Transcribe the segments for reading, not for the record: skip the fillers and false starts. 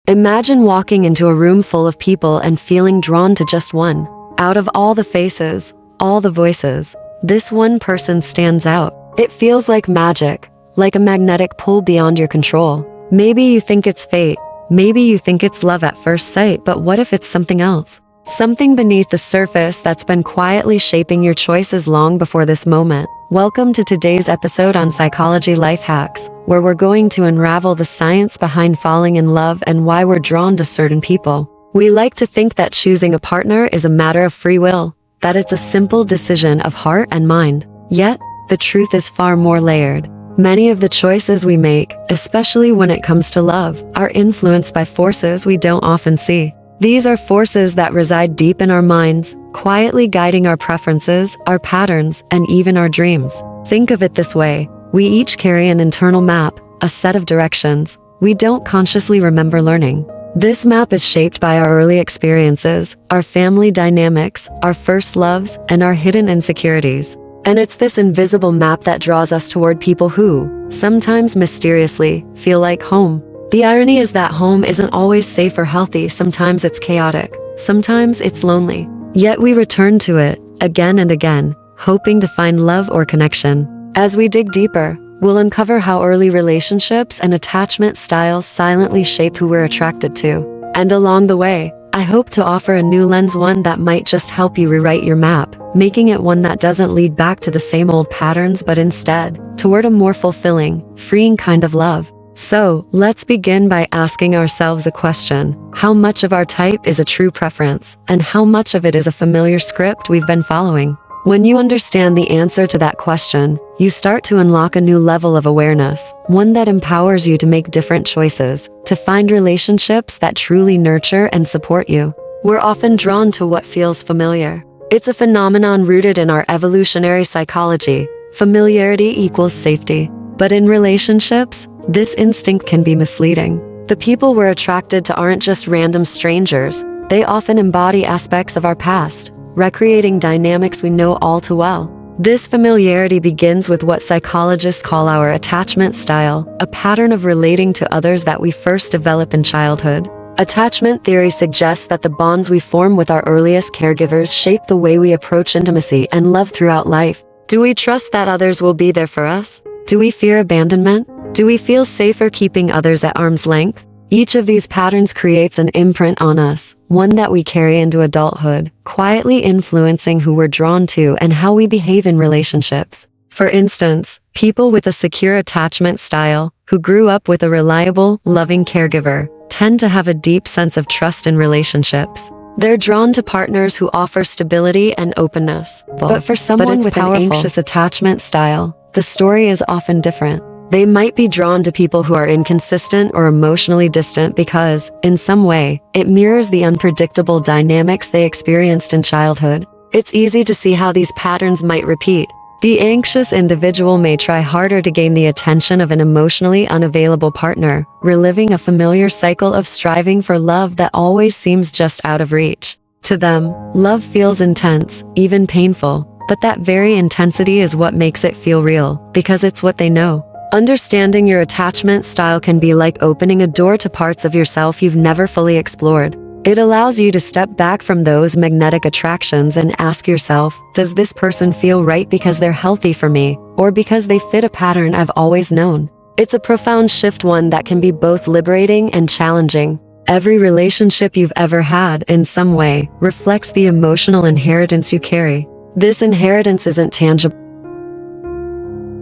Imagine walking into a room full of people and feeling drawn to just one. Out of all the faces, all the voices, this one person stands out. It feels like magic, like a magnetic pull beyond your control. Maybe you think it's fate, maybe you think it's love at first sight, but what if it's something else? Something beneath the surface that's been quietly shaping your choices long before this moment. Welcome to today's episode on Psychology Life Hacks, where we're going to unravel the science behind falling in love and why we're drawn to certain people. We like to think that choosing a partner is a matter of free will, that it's a simple decision of heart and mind. Yet, the truth is far more layered. Many of the choices we make, especially when it comes to love, are influenced by forces we don't often see. These are forces that reside deep in our minds, quietly guiding our preferences, our patterns, and even our dreams. Think of it this way: we each carry an internal map, a set of directions we don't consciously remember learning. This map is shaped by our early experiences, our family dynamics, our first loves, and our hidden insecurities. And it's this invisible map that draws us toward people who, sometimes mysteriously, feel like home. The irony is that home isn't always safe or healthy. Sometimes it's chaotic, sometimes it's lonely. Yet we return to it, again and again, hoping to find love or connection. As we dig deeper, we'll uncover how early relationships and attachment styles silently shape who we're attracted to. And along the way, I hope to offer a new lens, one that might just help you rewrite your map, making it one that doesn't lead back to the same old patterns but instead, toward a more fulfilling, freeing kind of love. So, let's begin by asking ourselves a question. How much of our type is a true preference, and how much of it is a familiar script we've been following? When you understand the answer to that question, you start to unlock a new level of awareness, one that empowers you to make different choices, to find relationships that truly nurture and support you. We're often drawn to what feels familiar. It's a phenomenon rooted in our evolutionary psychology. Familiarity equals safety. But in relationships, this instinct can be misleading. The people we're attracted to aren't just random strangers. They often embody aspects of our past, recreating dynamics we know all too well. This familiarity begins with what psychologists call our attachment style, a pattern of relating to others that we first develop in childhood. Attachment theory suggests that the bonds we form with our earliest caregivers shape the way we approach intimacy and love throughout life. Do we trust that others will be there for us? Do we fear abandonment? Do we feel safer keeping others at arm's length? Each of these patterns creates an imprint on us, one that we carry into adulthood, quietly influencing who we're drawn to and how we behave in relationships. For instance, people with a secure attachment style, who grew up with a reliable, loving caregiver, tend to have a deep sense of trust in relationships. They're drawn to partners who offer stability and openness. But for someone with an anxious attachment style, the story is often different. They might be drawn to people who are inconsistent or emotionally distant because, in some way, it mirrors the unpredictable dynamics they experienced in childhood. It's easy to see how these patterns might repeat. The anxious individual may try harder to gain the attention of an emotionally unavailable partner, reliving a familiar cycle of striving for love that always seems just out of reach. To them, love feels intense, even painful, but that very intensity is what makes it feel real, because it's what they know. Understanding your attachment style can be like opening a door to parts of yourself you've never fully explored. It allows you to step back from those magnetic attractions and ask yourself, does this person feel right because they're healthy for me, or because they fit a pattern I've always known? It's a profound shift, one that can be both liberating and challenging. Every relationship you've ever had, in some way, reflects the emotional inheritance you carry. This inheritance isn't tangible.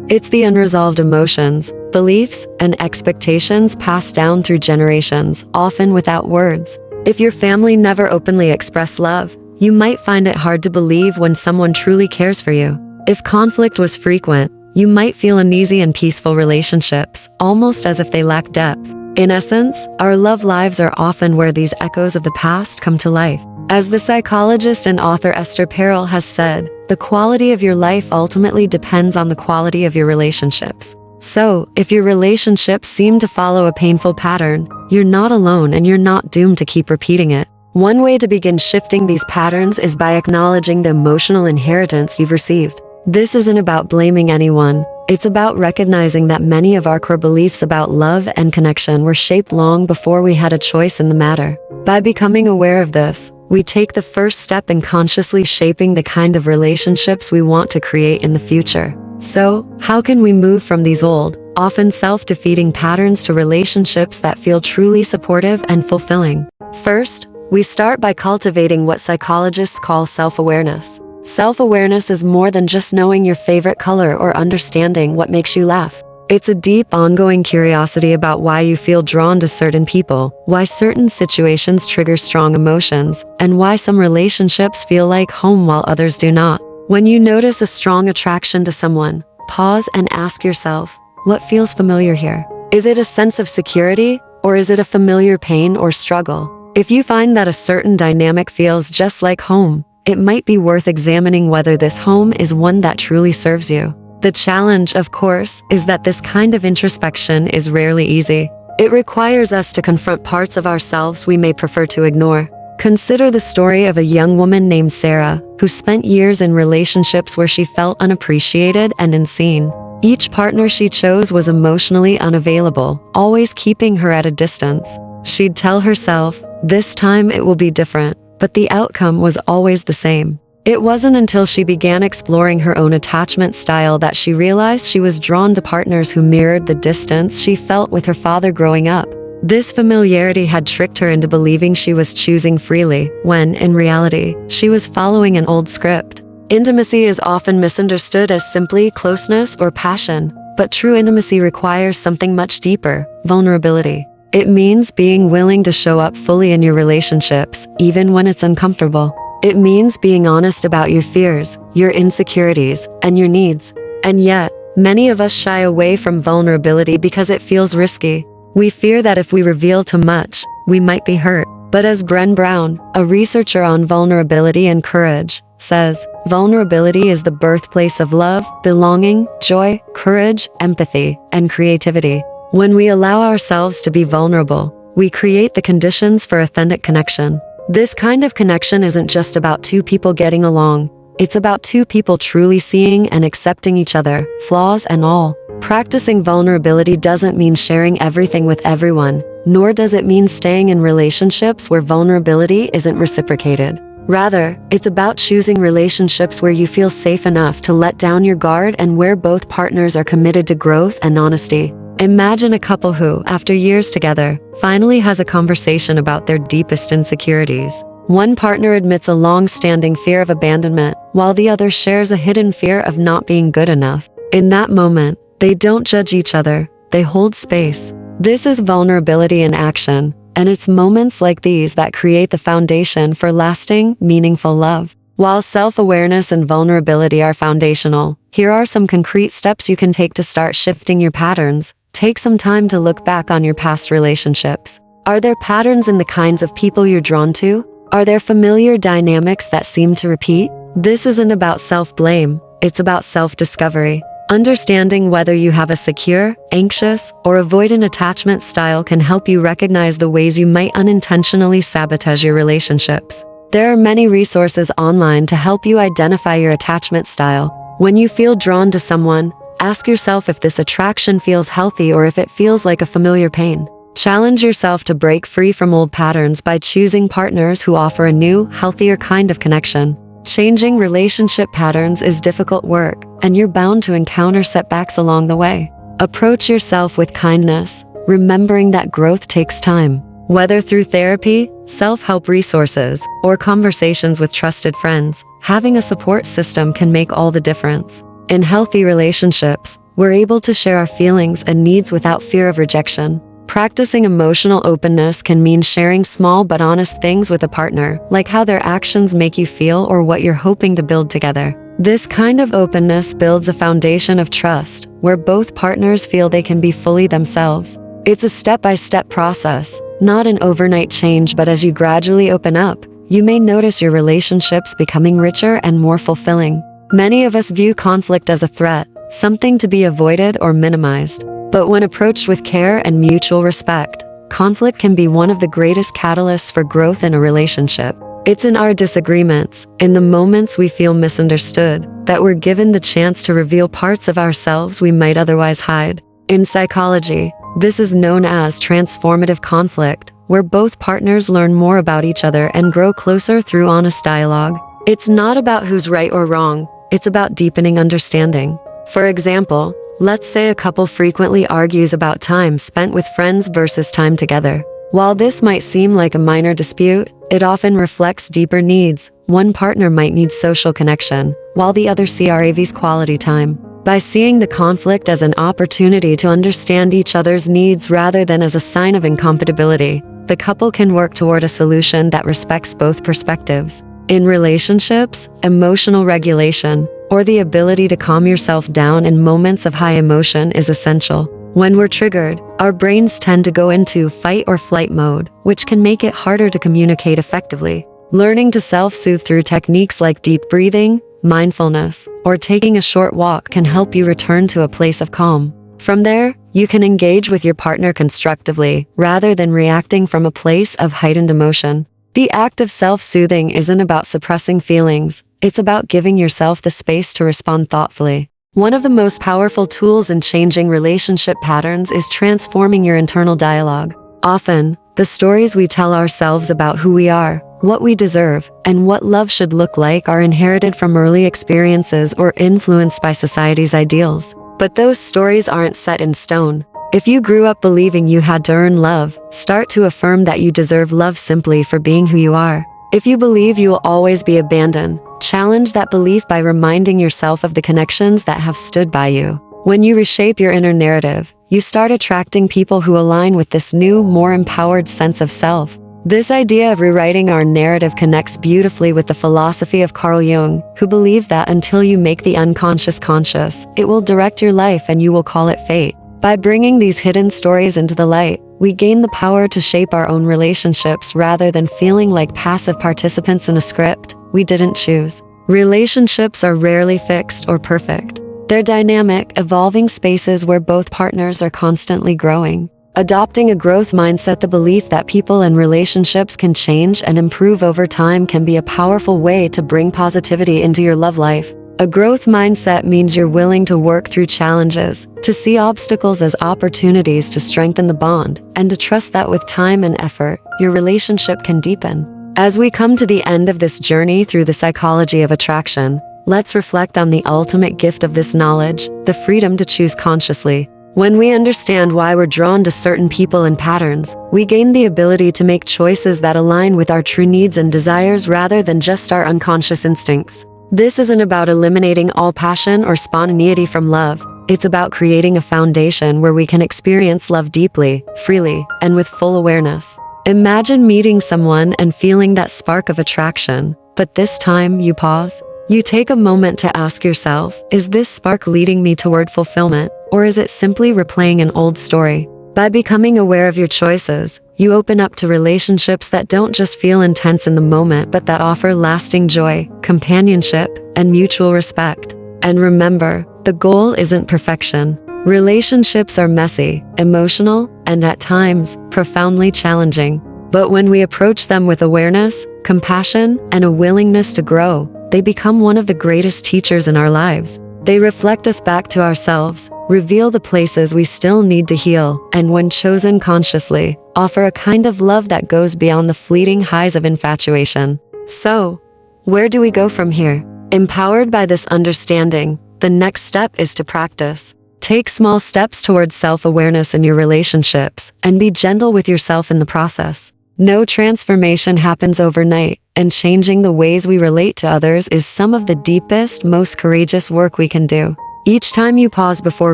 It's the unresolved emotions, beliefs, and expectations passed down through generations, often without words. If your family never openly expressed love, you might find it hard to believe when someone truly cares for you. If conflict was frequent, you might feel uneasy in peaceful relationships, almost as if they lack depth. In essence, our love lives are often where these echoes of the past come to life. As the psychologist and author Esther Perel has said, the quality of your life ultimately depends on the quality of your relationships. So, if your relationships seem to follow a painful pattern, you're not alone and you're not doomed to keep repeating it. One way to begin shifting these patterns is by acknowledging the emotional inheritance you've received. This isn't about blaming anyone, It's about recognizing that many of our core beliefs about love and connection were shaped long before we had a choice in the matter. By becoming aware of this, we take the first step in consciously shaping the kind of relationships we want to create in the future. So, how can we move from these old, often self-defeating patterns to relationships that feel truly supportive and fulfilling? First, we start by cultivating what psychologists call self-awareness. Self-awareness is more than just knowing your favorite color or understanding what makes you laugh. It's a deep, ongoing curiosity about why you feel drawn to certain people, why certain situations trigger strong emotions, and why some relationships feel like home while others do not. When you notice a strong attraction to someone, pause and ask yourself, what feels familiar here? Is it a sense of security, or is it a familiar pain or struggle? If you find that a certain dynamic feels just like home, it might be worth examining whether this home is one that truly serves you. The challenge, of course, is that this kind of introspection is rarely easy. It requires us to confront parts of ourselves we may prefer to ignore. Consider the story of a young woman named Sarah, who spent years in relationships where she felt unappreciated and unseen. Each partner she chose was emotionally unavailable, always keeping her at a distance. She'd tell herself, "This time it will be different," but the outcome was always the same. It wasn't until she began exploring her own attachment style that she realized she was drawn to partners who mirrored the distance she felt with her father growing up. This familiarity had tricked her into believing she was choosing freely, when, in reality, she was following an old script. Intimacy is often misunderstood as simply closeness or passion, but true intimacy requires something much deeper: vulnerability. It means being willing to show up fully in your relationships, even when it's uncomfortable. It means being honest about your fears, your insecurities, and your needs. And yet, many of us shy away from vulnerability because it feels risky. We fear that if we reveal too much, we might be hurt. But as Brené Brown, a researcher on vulnerability and courage, says, vulnerability is the birthplace of love, belonging, joy, courage, empathy, and creativity. When we allow ourselves to be vulnerable, we create the conditions for authentic connection. This kind of connection isn't just about two people getting along. It's about two people truly seeing and accepting each other, flaws and all. Practicing vulnerability doesn't mean sharing everything with everyone, nor does it mean staying in relationships where vulnerability isn't reciprocated. Rather, it's about choosing relationships where you feel safe enough to let down your guard and where both partners are committed to growth and honesty. Imagine a couple who, after years together, finally has a conversation about their deepest insecurities. One partner admits a long-standing fear of abandonment, while the other shares a hidden fear of not being good enough. In that moment, they don't judge each other, they hold space. This is vulnerability in action, and it's moments like these that create the foundation for lasting, meaningful love. While self-awareness and vulnerability are foundational, here are some concrete steps you can take to start shifting your patterns. Take some time to look back on your past relationships. Are there patterns in the kinds of people you're drawn to? Are there familiar dynamics that seem to repeat? This isn't about self-blame, it's about self-discovery. Understanding whether you have a secure, anxious, or avoidant attachment style can help you recognize the ways you might unintentionally sabotage your relationships. There are many resources online to help you identify your attachment style. When you feel drawn to someone, ask yourself if this attraction feels healthy or if it feels like a familiar pain. Challenge yourself to break free from old patterns by choosing partners who offer a new, healthier kind of connection. Changing relationship patterns is difficult work, and you're bound to encounter setbacks along the way. Approach yourself with kindness, remembering that growth takes time. Whether through therapy, self-help resources, or conversations with trusted friends, having a support system can make all the difference. In healthy relationships, we're able to share our feelings and needs without fear of rejection. Practicing emotional openness can mean sharing small but honest things with a partner, like how their actions make you feel or what you're hoping to build together. This kind of openness builds a foundation of trust, where both partners feel they can be fully themselves. It's a step-by-step process, not an overnight change, but as you gradually open up, you may notice your relationships becoming richer and more fulfilling. Many of us view conflict as a threat, something to be avoided or minimized. But when approached with care and mutual respect, conflict can be one of the greatest catalysts for growth in a relationship. It's in our disagreements, in the moments we feel misunderstood, that we're given the chance to reveal parts of ourselves we might otherwise hide. In psychology, this is known as transformative conflict, where both partners learn more about each other and grow closer through honest dialogue. It's not about who's right or wrong, it's about deepening understanding. For example, let's say a couple frequently argues about time spent with friends versus time together. While this might seem like a minor dispute, it often reflects deeper needs. One partner might need social connection, while the other craves quality time. By seeing the conflict as an opportunity to understand each other's needs rather than as a sign of incompatibility, the couple can work toward a solution that respects both perspectives. In relationships, emotional regulation, or the ability to calm yourself down in moments of high emotion is essential. When we're triggered, our brains tend to go into fight or flight mode, which can make it harder to communicate effectively. Learning to self-soothe through techniques like deep breathing, mindfulness, or taking a short walk can help you return to a place of calm. From there, you can engage with your partner constructively, rather than reacting from a place of heightened emotion. The act of self-soothing isn't about suppressing feelings, it's about giving yourself the space to respond thoughtfully. One of the most powerful tools in changing relationship patterns is transforming your internal dialogue. Often, the stories we tell ourselves about who we are, what we deserve, and what love should look like are inherited from early experiences or influenced by society's ideals. But those stories aren't set in stone. If you grew up believing you had to earn love, start to affirm that you deserve love simply for being who you are. If you believe you will always be abandoned, challenge that belief by reminding yourself of the connections that have stood by you. When you reshape your inner narrative, you start attracting people who align with this new, more empowered sense of self. This idea of rewriting our narrative connects beautifully with the philosophy of Carl Jung, who believed that until you make the unconscious conscious, it will direct your life and you will call it fate. By bringing these hidden stories into the light, we gain the power to shape our own relationships rather than feeling like passive participants in a script we didn't choose. Relationships are rarely fixed or perfect. They're dynamic, evolving spaces where both partners are constantly growing. Adopting a growth mindset, the belief that people and relationships can change and improve over time, can be a powerful way to bring positivity into your love life. A growth mindset means you're willing to work through challenges, to see obstacles as opportunities to strengthen the bond, and to trust that with time and effort, your relationship can deepen. As we come to the end of this journey through the psychology of attraction, let's reflect on the ultimate gift of this knowledge, the freedom to choose consciously. When we understand why we're drawn to certain people and patterns, we gain the ability to make choices that align with our true needs and desires rather than just our unconscious instincts. This isn't about eliminating all passion or spontaneity from love. It's about creating a foundation where we can experience love deeply, freely, and with full awareness. Imagine meeting someone and feeling that spark of attraction, but this time you pause. You take a moment to ask yourself, is this spark leading me toward fulfillment, or is it simply replaying an old story? By becoming aware of your choices, you open up to relationships that don't just feel intense in the moment but that offer lasting joy, companionship, and mutual respect. And remember, the goal isn't perfection. Relationships are messy, emotional, and at times, profoundly challenging. But when we approach them with awareness, compassion, and a willingness to grow, they become one of the greatest teachers in our lives. They reflect us back to ourselves, reveal the places we still need to heal, and when chosen consciously, offer a kind of love that goes beyond the fleeting highs of infatuation. So, where do we go from here? Empowered by this understanding, the next step is to practice. Take small steps towards self-awareness in your relationships, and be gentle with yourself in the process. No transformation happens overnight, and changing the ways we relate to others is some of the deepest, most courageous work we can do. Each time you pause before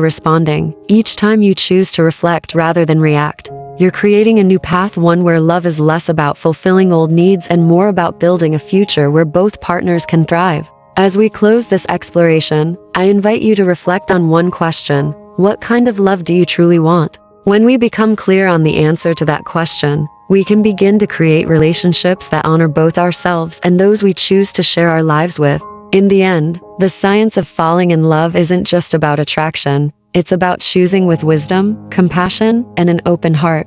responding, each time you choose to reflect rather than react, you're creating a new path, one where love is less about fulfilling old needs and more about building a future where both partners can thrive. As we close this exploration, I invite you to reflect on one question: what kind of love do you truly want? When we become clear on the answer to that question, we can begin to create relationships that honor both ourselves and those we choose to share our lives with. In the end, the science of falling in love isn't just about attraction. It's about choosing with wisdom, compassion, and an open heart.